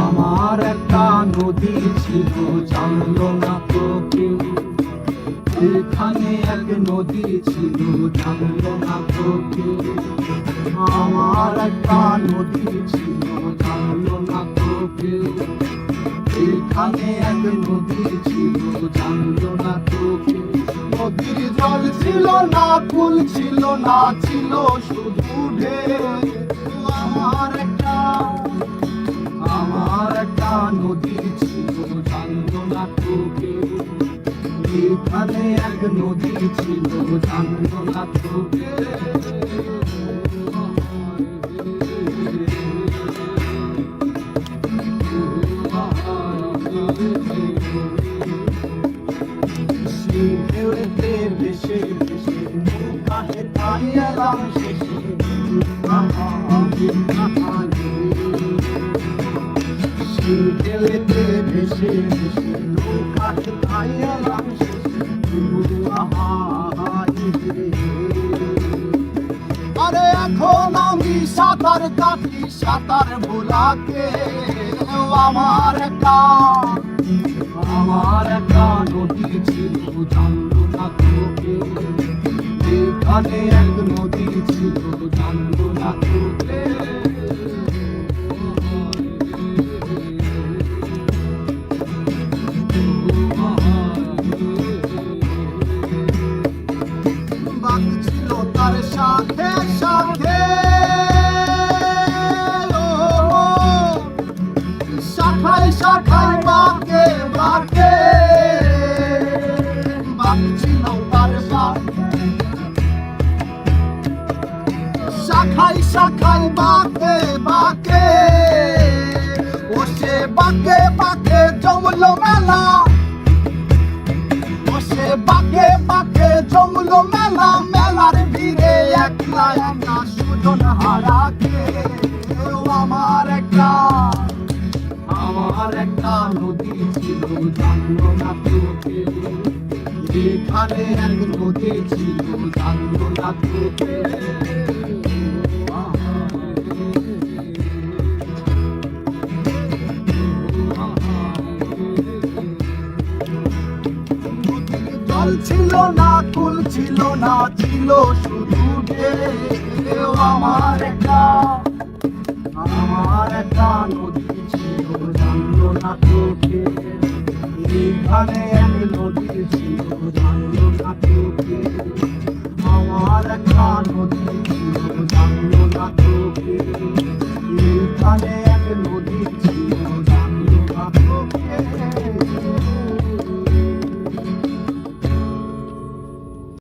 আমার একটা নদী ছিল, জানলো না তো কেউ। এখানে এক নদী ছিল, জানলো না তো কেউ। আমার একটা নদী ছিল, জানলো না তো কেউ। এখানে এক নদী ছিল, জানলো না তো কেউ। নদীর জল ছিল না, কুল ছিল না, ছিল শুধু ঢেউ। আমার একটা নদী ছিল, জানলো না তো কেউ। এখানে এক নদী ছিল, জানলো না তো কেউ। সেই ঢেউতে ভেসে ভেসে নৌকা হেঁটে এলাম শেষে। সেই ঢেউতে ভেসে ভেসে নৌকা হেঁটে এলাম শেষে। আরে এখন আমি সাঁতার কাটি, সাঁতার ভোলাকে। আমার একটা নদী ছিল, জানলো না তো কেউ। এখানে এক নদী ছিল, জানলো না তো কেউ। বাঘ ছিল তার সাথে সাথে, শাখায় শাখায় বাঁকে বাঁকে। বাঘ ছিল তার সাথে, শাখায় শাখায় বাঁকে বাঁকে। ও সে বাঁকে বাঁকে জমলো মেলা, ও সে বাঁকে বাঁকে জমলো মেলা। মেলার ভিড়ে একলা একলা সুজন হারাকে। আমার একটা নদী ছিল, জানলো না তো কেউ। এখানে এক নদী ছিল, জানলো না তো কেউ। জল ছিল না, কুল ছিল না, ছিল শুধু ঢেউ। আমার একটা নদী ছিল, জানলো না তো কেউ। এখানে এক নদী ছিল, জানলো না তো কেউ। আমার একটা নদী ছিল, জানলো না তো কেউ। এখানে এক নদী ছিল।